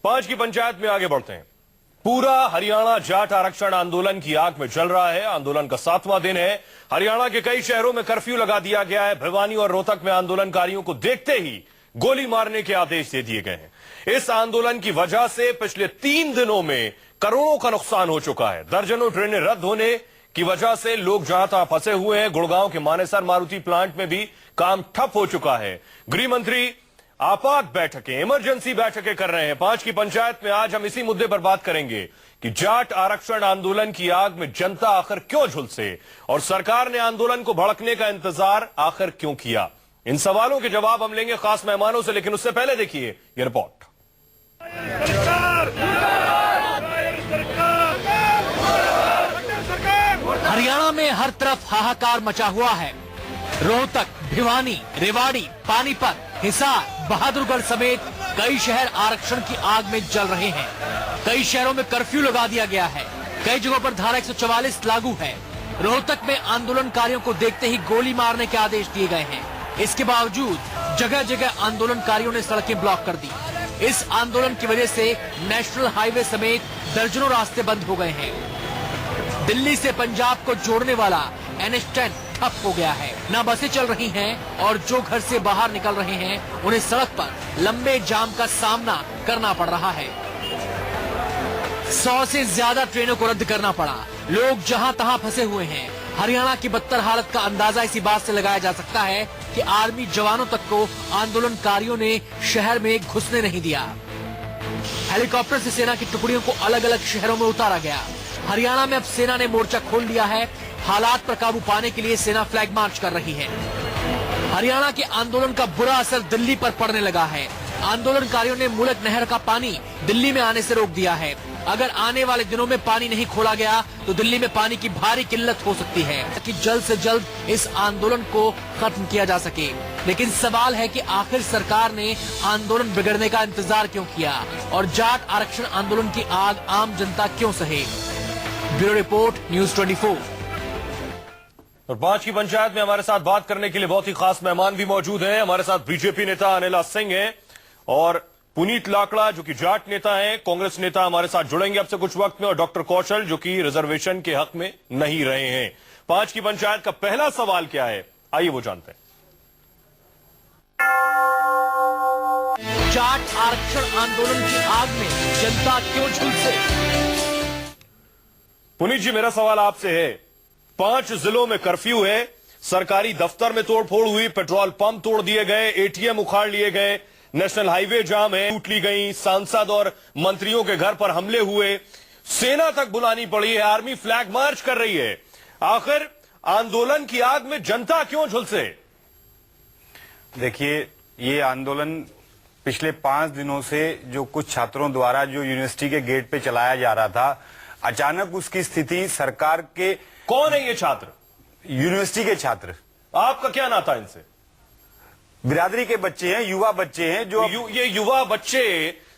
5 की पंचायत में आगे बढ़ते हैं। पूरा हरियाणा जाट आरक्षण आंदोलन की आग में जल रहा है। आंदोलन का 7वां दिन है। हरियाणा के कई शहरों में कर्फ्यू लगा दिया गया है। भिवानी और रोहतक में आंदोलनकारियों को देखते ही गोली मारने के आदेश दे दिए गए हैं। इस आंदोलन की वजह से पिछले 3 दिनों में करोड़ों का नुकसान हो चुका है। दर्जनों ट्रेनें रद्द होने की वजह से लोग जहां तहां फंसे हुए हैं। गुड़गांव के मानेसर मारुति प्लांट में भी काम ठप हो चुका है। गृह मंत्री आपात बैठकें, इमरजेंसी बैठकें कर रहे हैं। 5 की पंचायत में आज हम इसी मुद्दे पर बात करेंगे कि जाट आरक्षण आंदोलन की आग में जनता आखिर क्यों झुलसे और सरकार ने आंदोलन को भड़कने का इंतजार आखिर क्यों किया। इन सवालों के जवाब हम लेंगे खास मेहमानों से, लेकिन उससे पहले देखिए यह रिपोर्ट। हरियाणा में हर तरफ हाहाकार मचा हुआ है। रोहतक, भिवानी, रेवाड़ी, पानीपत, हिसार, बहादुरगढ़ समेत कई शहर आरक्षण की आग में जल रहे हैं। कई शहरों में कर्फ्यू लगा दिया गया है। कई जगहों पर धारा 144 लागू है। रोहतक में आंदोलनकारियों को देखते ही गोली मारने के आदेश दिए गए हैं। इसके बावजूद जगह जगह आंदोलनकारियों ने सड़कें ब्लॉक कर दी। इस आंदोलन की वजह से नेशनल हाईवे समेत दर्जनों रास्ते बंद हो गए हैं। दिल्ली से पंजाब को जोड़ने वाला NH10 ठप हो गया है। न बसें चल रही हैं और जो घर से बाहर निकल रहे हैं उन्हें सड़क पर लंबे जाम का सामना करना पड़ रहा है। 100 से ज्यादा ट्रेनों को रद्द करना पड़ा। लोग जहां तहां फंसे हुए हैं। हरियाणा की बदतर हालत का अंदाजा इसी बात से लगाया जा सकता है कि आर्मी जवानों तक को आंदोलनकारियों ने शहर में घुसने नहीं दिया। हेलीकॉप्टर से सेना की टुकड़ियों को अलग अलग शहरों में उतारा गया। हरियाणा में अब सेना ने मोर्चा खोल दिया है। हालात पर काबू पाने के लिए सेना फ्लैग मार्च कर रही है। हरियाणा के आंदोलन का बुरा असर दिल्ली पर पड़ने लगा है। आंदोलनकारियों ने मुलक नहर का पानी दिल्ली में आने से रोक दिया है। अगर आने वाले दिनों में पानी नहीं खोला गया तो दिल्ली में पानी की भारी किल्लत हो सकती है कि जल्द से जल्द इस आंदोलन को खत्म किया जा सके। लेकिन सवाल है कि आखिर सरकार ने आंदोलन बिगड़ने का इंतजार क्यों किया और जाट आरक्षण आंदोलन की आग आम जनता क्यों सहे। Bureau report, news 24। और 5 की पंचायत में हमारे साथ बात करने के लिए बहुत ही खास मेहमान भी मौजूद हैं। हमारे साथ बीजेपी नेता अनिला सिंह हैं और पुनीत लाकड़ा जो कि जाट नेता हैं, कांग्रेस नेता हमारे साथ जुड़ेंगे अब से कुछ वक्त में, और डॉक्टर कौशल जो कि रिजर्वेशन के हक में नहीं रहे हैं। 5 की पंचायत का पहला सवाल क्या है, आइए वो जानते हैं। जाट आरक्षण आंदोलन की आग में जनता क्यों झुलसे। पुनीत जी, मेरा सवाल आपसे है। 5 जिलों में कर्फ्यू है, सरकारी दफ्तर में तोड़फोड़ हुई, पेट्रोल पंप तोड़ दिए गए, ATM उखाड़ लिए गए, नेशनल हाईवे जाम है, लूट ली गई, सांसद और मंत्रियों के घर पर हमले हुए, सेना तक बुलानी पड़ी है, आर्मी फ्लैग मार्च कर रही है। आखिर आंदोलन की आग में जनता क्यों झुलसे। देखिए, ये आंदोलन पिछले 5 दिनों से जो कुछ छात्रों द्वारा जो यूनिवर्सिटी के गेट पे चलाया जा रहा था, अचानक उसकी स्थिति सरकार के। कौन है ये छात्र? यूनिवर्सिटी के छात्र। आपका क्या नाता इनसे? बिरादरी के बच्चे हैं, युवा बच्चे हैं जो ये युवा बच्चे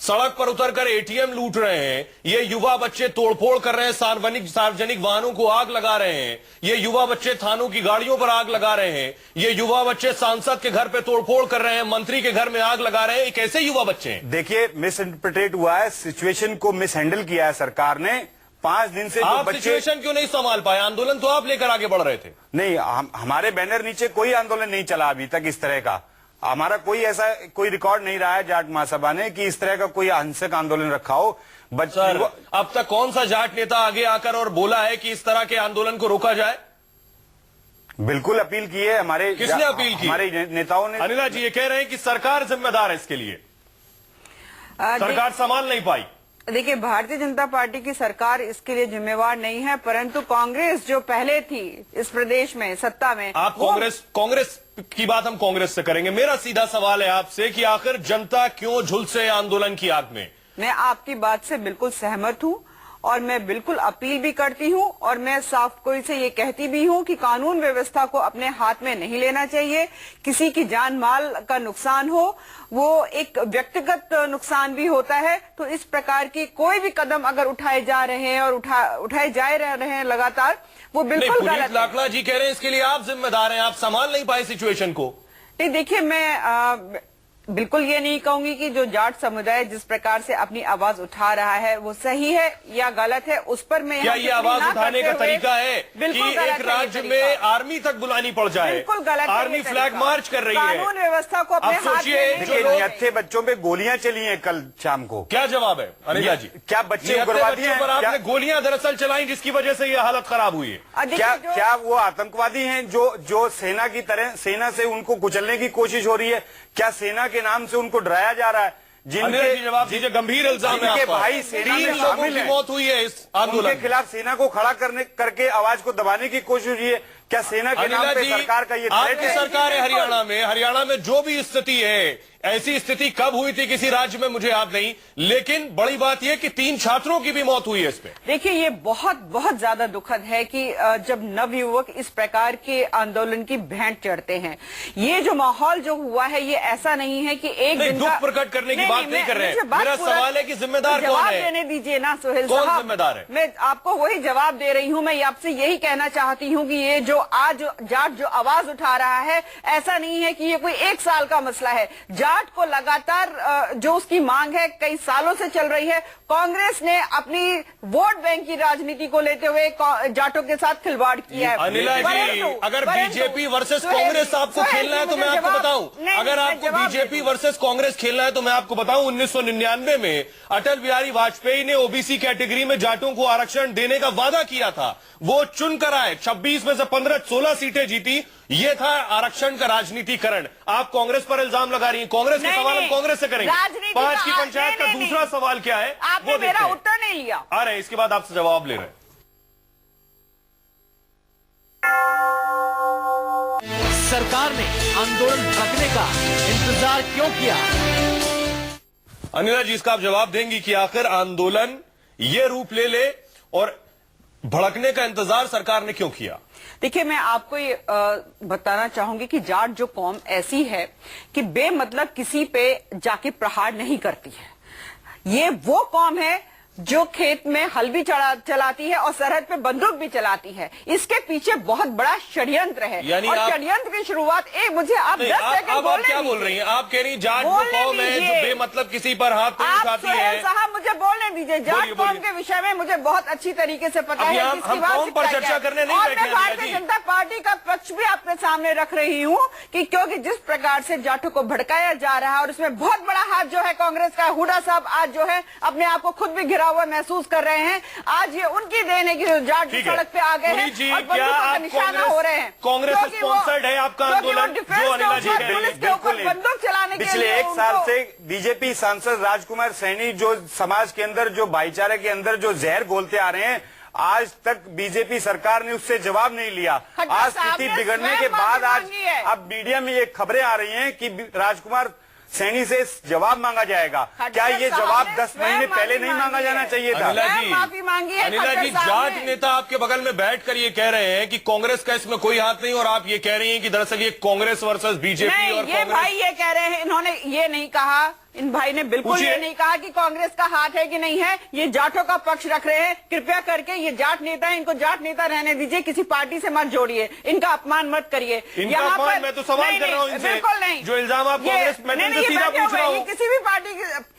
सड़क पर उतरकर ATM लूट रहे हैं। ये युवा बच्चे तोड़फोड़ कर रहे हैं, सार्वजनिक वाहनों को आग लगा रहे हैं। ये युवा बच्चे थानों की गाड़ियों पर आग लगा रहे हैं। ये युवा बच्चे सांसद के घर पे तोड़फोड़ कर रहे हैं, मंत्री के घर में आग लगा रहे हैं। ये कैसे युवा बच्चे हैं? देखिए, मिस इंटरप्रिटेट हुआ है, सिचुएशन को मिस हैंडल किया है सरकार ने। 5 दिन से आप सिचुएशन क्यों नहीं संभाल पाए? आंदोलन तो आप लेकर आगे बढ़ रहे थे। नहीं, हमारे बैनर नीचे कोई आंदोलन नहीं चला अभी तक इस तरह का। हमारा कोई रिकॉर्ड नहीं रहा है जाट महासभा ने कि इस तरह का कोई हिंसक आंदोलन रखा हो। सर, अब तक कौन सा जाट नेता आगे आकर और बोला है कि इस तरह के आंदोलन को रोका जाए? बिल्कुल अपील की है हमारे। किसने अपील की? हमारे नेताओं ने। अनिला जी ये कह रहे हैं कि सरकार जिम्मेदार है इसके लिए, सरकार संभाल नहीं पाई। देखिए, भारतीय जनता पार्टी की सरकार इसके लिए जिम्मेवार नहीं है, परंतु कांग्रेस जो पहले थी इस प्रदेश में सत्ता में। आप कांग्रेस की बात हम कांग्रेस से करेंगे। मेरा सीधा सवाल है आपसे कि आखिर जनता क्यों झुलसे आंदोलन की आग में। मैं आपकी बात से बिल्कुल सहमत हूं और मैं बिल्कुल अपील भी करती हूं और मैं साफ कोई से ये कहती भी हूं कि कानून व्यवस्था को अपने हाथ में नहीं लेना चाहिए। किसी की जान माल का नुकसान हो, वो एक व्यक्तिगत नुकसान भी होता है। तो इस प्रकार की कोई भी कदम अगर उठाए जा रहे हैं और उठाए जा रहे हैं लगातार, वो बिल्कुल गलत है। लाकड़ा जी कह रहे हैं इसके लिए आप जिम्मेदार हैं, आप संभाल नहीं पाए सिचुएशन को। नहीं, देखिए, मैं बिल्कुल ये नहीं कहूंगी कि जो जाट समुदाय जिस प्रकार से अपनी आवाज उठा रहा है वो सही है या गलत है, उस पर मैं क्या ये आवाज उठाने का तरीका है कि एक राज्य में आर्मी तक बुलानी पड़ जाए? बिल्कुल गलत है। आर्मी फ्लैग मार्च कर रही है, कानून व्यवस्था को अपने अब हाथ सोचिए, में जो नहीं लोग- लेंगे। निहत्थे बच्चों पे गोलियां चली हैं कल शाम को। क्या जवाब है अनिला जी? क्या बच्चे निहत्थे उग्रवादी बच्चों हैं? पर आपने क्या- गोलियां दरअसल चलाई जिसकी वजह से यह हालत खराब हुई है? क्या वो आतंकवादी हैं जो सेना की तरह सेना से उनको कुचलने की कोशिश हो रही है? क्या सेना के नाम से उनको डराया जा रहा है? अनिल जी जवाब दीजिए, गंभीर इल्जाम है जिनके आप पर। भाई सेना में 3 लोगों शामिल की हैं, मौत हुई है इस आंदोलन उनके में। खिलाफ सेना को खड़ा करके आवाज को दबाने की कोशिश हुई है। क्या सेना के नाम अनिला पे जी, सरकार का ये थ्रेट आपकी है? सरकार है हरियाणा में जो भी स्थिति है, ऐसी स्थिति कब हुई थी किसी राज्य में मुझे याद नहीं, लेकिन बड़ी बात यह कि 3 छात्रों की भी मौत हुई है इस पे। देखिए ये बहुत बहुत ज्यादा दुखद है कि जब नवयुवक इस प्रकार के आंदोलन की भेंट चढ़ते हैं। ये जो माहौल जो हुआ है ये ऐसा नहीं है कि एक नहीं, दिन दुख का प्रकट करने की बात नहीं कर रहे हैं। मुझे बात मेरा पूरा- सवाल है कि जिम्मेदार कौन जवाब है? देने दीजिए ना सोहेल कौन साहब। जिम्मेदार है? मैं आपको वही जवाब दे रही हूँ। मैं आपसे यही कहना चाहती हूँ कि ये जो आज जाट जो आवाज उठा रहा है, ऐसा नहीं है कि ये कोई 1 साल का मसला है। जाट को लगातार जो उसकी मांग है कई सालों से चल रही है। कांग्रेस ने अपनी वोट बैंक की राजनीति को लेते हुए जाटों के साथ खिलवाड़ किया है। अनिला जी, अगर बीजेपी वर्सेस कांग्रेस आपको खेलना है तो मैं आपको बताऊं, अगर आपको बीजेपी वर्सेस कांग्रेस खेलना है तो मैं आपको बताऊं, 1999 में अटल बिहारी वाजपेयी ने ओबीसी कैटेगरी में जाटों को आरक्षण देने का वादा किया था। वो चुनकर आए, 26 में से 15-16 सीटें जीती। ये था आरक्षण का राजनीतिकरण। आप कांग्रेस पर इल्जाम लगा रही हैं। कांग्रेस के सवाल हम कांग्रेस से करेंगे। 5 की पंचायत का दूसरा सवाल क्या है आपने मेरा उत्तर नहीं लिया। आ रहे हैं, इसके बाद आपसे जवाब ले रहे हैं। सरकार ने आंदोलन भड़कने का इंतजार क्यों किया? अनिला जी इसका आप जवाब देंगी कि आखिर आंदोलन ये रूप ले ले और भड़कने का इंतजार सरकार ने क्यों किया? देखिए मैं आपको ये बताना चाहूंगी कि जाट जो कौम ऐसी है कि बेमतलब किसी पे जाके प्रहार नहीं करती है। ये वो कौम है जो खेत में हल भी चलाती है और सरहद पे बंदूक भी चलाती है। इसके पीछे बहुत बड़ा षड्यंत्र है। यानी और आप- षड्यंत्र की शुरुआत मुझे आप 10 सेकंड आप बोलने क्या बोल दीजिए। रही हैं? आप कह रही हैं जाट वो बोलने कौम है जो दीजिए। बेमतलब किसी पर हाथ नहीं आप उठाती सोहेल है। साहब मुझे बोलने दीजिए। जाट बोलिए, कौम बोलिए। के विषय में मुझे बहुत अच्छी तरीके से पता अभी है। हम किसकी बात कौम से पर क्या चर्चा है। करने नहीं और बैठे मैं हैं, भारतीय अनिला जी। जनता पार्टी का पक्ष भी आपके सामने रख रही हूँ कि क्योंकि जिस प्रकार से जाटों को भड़काया जा रहा है और उसमें बहुत बड़ा हाथ जो है कांग्रेस का। हुड्डा साहब आज जो है अपने आप को खुद भी घिरा हुआ महसूस कर रहे हैं। आज ये उनकी देन है कि जाट ठीक है। सड़क पे आ गए हैं पुनीत जी, और क्या बंदूकों का आप निशाना हो रहे हैं। कांग्रेस क्योंकि वो- स्पॉन्सर्ड है आपका क्योंकि वो आंदोलन? डिफेंस जो के अनिला जी ऊपर, कह रही पुलिस हैं। के ऊपर बंदूक चलाने के पिछले लिए 1 साल उनको- से बीजेपी सांसद राजकुमार सैनी जो समाज के अंदर जो भाईचारे के अंदर जो जहर घोलते आ रहे हैं, आज तक बीजेपी सरकार ने उससे जवाब नहीं लिया। खट्टर आज साहब स्थिति ने बिगड़ने स्वयं के बाद माफी आज मांगी है। अब मीडिया में ये खबरें आ रही हैं कि राजकुमार सैनी से जवाब मांगा जाएगा। खट्टर क्या ये साहब जवाब ने 10 स्वयं महीने पहले माफी नहीं मांगा मांगी जाना है। चाहिए था? अनिला स्वयं जी, माफी मांगी है अनिला खट्टर जी, साहब जाट ने। नेता आपके बगल में बैठकर ये कह रहे हैं कि कांग्रेस का इसमें कोई हाथ नहीं और आप ये कह रही हैं कि दरअसल ये कांग्रेस वर्सेस बीजेपी नहीं, और ये कांग्रेस। भाई ये कह रहे हैं, इन्होंने ये नहीं कहा। इन भाई ने बिल्कुल पूछिए। ये नहीं कहा कि कांग्रेस का हाथ है कि नहीं है। ये जाटों का पक्ष रख रहे हैं। कृपया करके ये जाट नेता है, इनको जाट नेता रहने दीजिए। किसी पार्टी से मत जोड़िए, इनका अपमान मत करिए। इनका यहाँ अपमान पर- मैं तो सवाल नहीं, कर रहा हूं नहीं, इनसे। बिल्कुल नहीं। जो इल्जाम आप ये- कांग्रेस, मैं नहीं, तुमसे नहीं, ये सीधा बैठे पूछ हुए रहा हैं। हूं। ये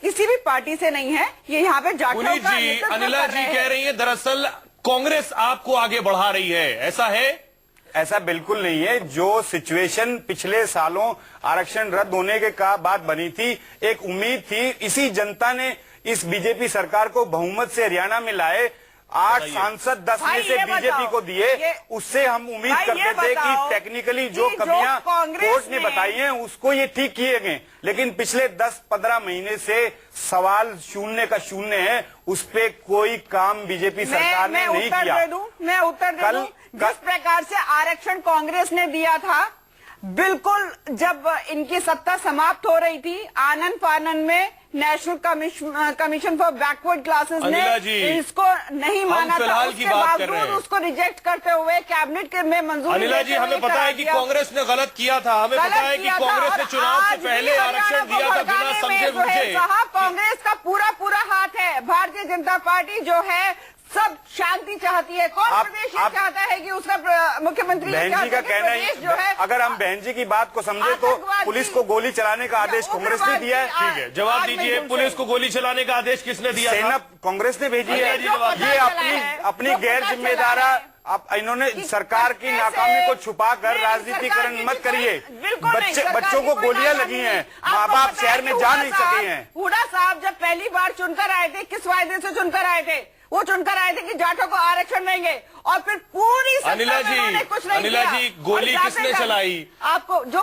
किसी भी पार्टी से नहीं है। ये यहाँ पे जाटों पुनीत का जी, नेतृत्व अनिला कर रहे जी हैं। कह रही है दरअसल कांग्रेस आपको आगे बढ़ा रही है, ऐसा है? ऐसा बिल्कुल नहीं है। जो सिचुएशन पिछले सालों आरक्षण रद्द होने के बाद बनी थी, एक उम्मीद थी, इसी जनता ने इस बीजेपी सरकार को बहुमत से हरियाणा में लाए। 8 सांसद 10 में भाई से ये बीजेपी बताओ, को दिए। ये- उससे हम उम्मीद भाई ये करते थे बताओ कि टेक्निकली जो कि जो कमियां कांग्रेस कोर्ट ने ने- बताई हैं उसको ये ठीक किए गए। लेकिन पिछले 10-15 महीने से सवाल शून्य का शून्य है। उस पे कोई काम बीजेपी सरकार ने नहीं उत्तर किया। दे दूं, मैं उत्तर दे कल- दूं। जिस प्रकार से आरक्षण कांग्रेस ने दिया था, बिल्कुल जब इनकी सत्ता समाप्त हो रही थी, आनंद फानन में national commission for backward classes ने अनिला जी, इसको नहीं माना था। फिलहाल की उसके बात कर रहे बावजूद हैं। उसको रिजेक्ट करते हुए कैबिनेट में मंजूरी अनिला देते जी, हुए हमें पता करा है कि दिया। कांग्रेस ने गलत किया था। हमें गलत पता है कि किया था कांग्रेस ने और चुनाव से आज भी पहले हरियाणा आरक्षण को दिया था बिना भड़काने में समझे जो है बुझे। साहब कांग्रेस का पूरा हाथ है। भारतीय जनता पार्टी जो है सब शांति चाहती है। कौन प्रदेश ये चाहता है कि उसका मुख्यमंत्री ये बहन जी चाहता का है कि कहना प्रदेश जो है, है, अगर हम बहन जी की बात को समझे तो आतंकवादी पुलिस को गोली चलाने का आदेश कांग्रेस ने दिया है। ठीक है, जवाब दीजिए, पुलिस को गोली चलाने का आदेश किसने दिया सेना था? कांग्रेस ने भेजी है। जी, जवाब ये अपनी गैर जिम्मेदारा इन्होंने सरकार की नाकामी को छुपाकर राजनीतिकरण मत करिए। बच्चों को गोलियां लगी हैं, माँ बाप शहर में जा नहीं सके हैं। हुड्डा साहब जब पहली बार चुनकर आए थे, किस वायदे से चुनकर आए थे? वो चुनकर आए थे कि जाटों को आरक्षण देंगे, और फिर पूरी अनिला जी, कुछ नहीं अनिला किया। जी, गोली और किसने चलाई? आपको जो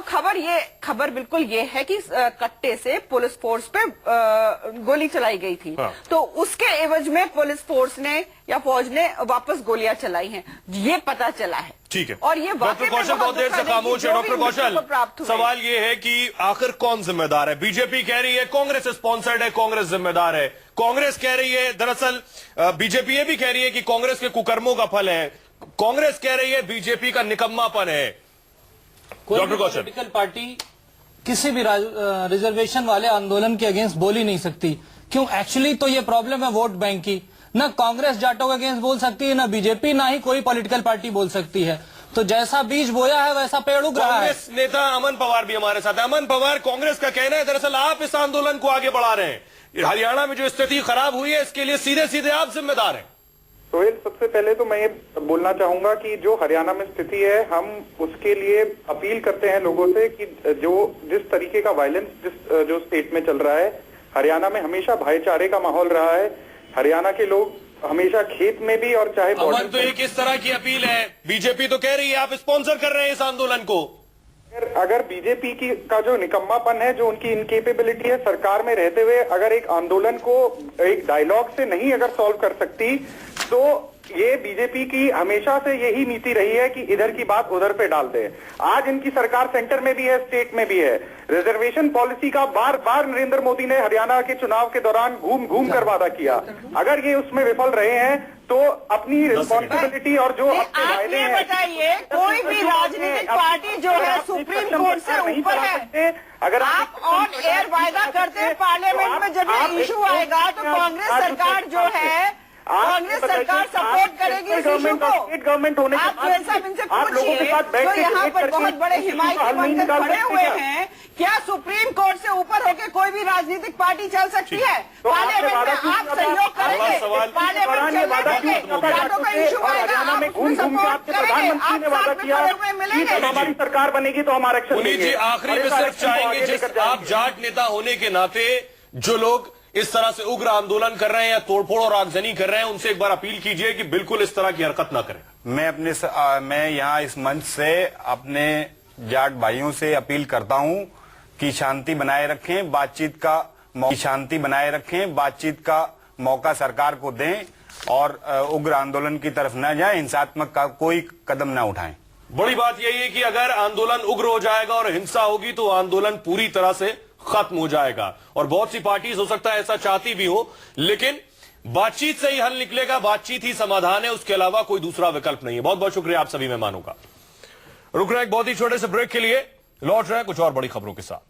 खबर बिल्कुल ये है कि कट्टे से पुलिस फोर्स पे गोली चलाई गई थी। हाँ। तो उसके एवज में पुलिस फोर्स ने या फौज ने वापस गोलियां चलाई हैं, ये पता चला है। ठीक है, और ये डॉक्टर कौशल बहुत देर से खामोश है। डॉक्टर कौशल, सवाल ये है कि आखिर कौन जिम्मेदार है? बीजेपी कह रही है कांग्रेस स्पॉन्सर्ड है, कांग्रेस जिम्मेदार है। कांग्रेस कह रही है, दरअसल बीजेपी ये भी कह रही है कि कांग्रेस के कुकर्मों का फल है। कांग्रेस कह रही है बीजेपी का निकम्मापन है। डॉक्टर कौशल, पॉलिटिकल पार्टी किसी भी रिजर्वेशन वाले आंदोलन के अगेंस्ट बोल ही नहीं सकती। क्यों? एक्चुअली तो ये प्रॉब्लम है वोट बैंक की। ना कांग्रेस जाटों के अगेंस्ट बोल सकती है, ना बीजेपी, ना ही कोई पॉलिटिकल पार्टी बोल सकती है। तो जैसा बीज बोया है वैसा पेड़ उग रहा है। कांग्रेस नेता अमन पवार भी हमारे साथ है। अमन पवार, कांग्रेस का कहना है दरअसल आप इस आंदोलन को आगे बढ़ा रहे हैं। हरियाणा में जो स्थिति खराब हुई है इसके लिए सीधे सीधे आप जिम्मेदार हैं। सोहेल, सबसे पहले तो मैं ये बोलना चाहूंगा कि जो हरियाणा में स्थिति है, हम उसके लिए अपील करते हैं लोगों से कि जिस तरीके का वायलेंस जो स्टेट में चल रहा है, हरियाणा में हमेशा भाईचारे का माहौल रहा है। हरियाणा के लोग हमेशा खेत में भी और चाहे अमन, तो ये किस तरह की अपील है? बीजेपी तो कह रही है आप स्पॉन्सर कर रहे हैं इस आंदोलन को। अगर बीजेपी का जो निकम्मापन है, जो उनकी इनकेपेबिलिटी है सरकार में रहते हुए, अगर एक आंदोलन को एक डायलॉग से नहीं अगर सॉल्व कर सकती, तो ये बीजेपी की हमेशा से यही नीति रही है कि इधर की बात उधर पे डाल दे। आज इनकी सरकार सेंटर में भी है, स्टेट में भी है। रिजर्वेशन पॉलिसी का बार बार नरेंद्र मोदी ने हरियाणा के चुनाव के दौरान घूम कर वादा किया। अगर ये उसमें विफल रहे हैं तो अपनी रिस्पॉन्सिबिलिटी और जो अपने वायदे हैं, बताइए, कोई भी राजनीतिक पार्टी जो है सुप्रीम कोर्ट से ऊपर है। अगर आप ऑन एयर वायदा करते हैं, पार्लियामेंट में जब ये इशू आएगा तो कांग्रेस सरकार जो है, कांग्रेस सरकार सपोर्ट करेगी इस इशू को। स्टेट गवर्नमेंट होने आप जैसा इनसे पूछिए, जो यहाँ पर बहुत बड़े हिमायती बनकर खड़े हुए हैं, क्या सुप्रीम कोर्ट से ऊपर होकर कोई भी राजनीतिक पार्टी चल सकती है? पार्लियामेंट में आप सहयोग करेंगे, पार्लियामेंट चलने देंगे, जाटों का इशू आएगा, आप उसमें सपोर्ट करेंगे, आप साथ में खड़े हुए मिलेंगे। हमारी सरकार बनेगी तो हम आरक्षण पुनीत जी, देंगे। आखिरी में सिर्फ चाहेंगे, जिस आप जाट नेता होने के नाते जो लोग इस तरह से उग्र आंदोलन कर रहे हैं या तोड़फोड़ और आगजनी कर रहे हैं, उनसे एक बार अपील कीजिए कि बिल्कुल इस तरह की हरकत ना करें। मैं यहाँ इस मंच से अपने जाट भाइयों से अपील करता हूँ कि शांति बनाए रखें, बातचीत का मौका सरकार को दें और उग्र आंदोलन की तरफ न जाएं, हिंसात्मक का कोई कदम न उठाएं। बड़ी बात यही है कि अगर आंदोलन उग्र हो जाएगा और हिंसा होगी तो आंदोलन पूरी तरह से खत्म हो जाएगा। और बहुत सी पार्टीज हो सकता है ऐसा चाहती भी हो, लेकिन बातचीत से ही हल निकलेगा, बातचीत ही समाधान है, उसके अलावा कोई दूसरा विकल्प नहीं है। बहुत बहुत शुक्रिया आप सभी मेहमानों का। रुक रहे हैं एक बहुत ही छोटे से ब्रेक के लिए, लौट रहे हैं कुछ और बड़ी खबरों के साथ।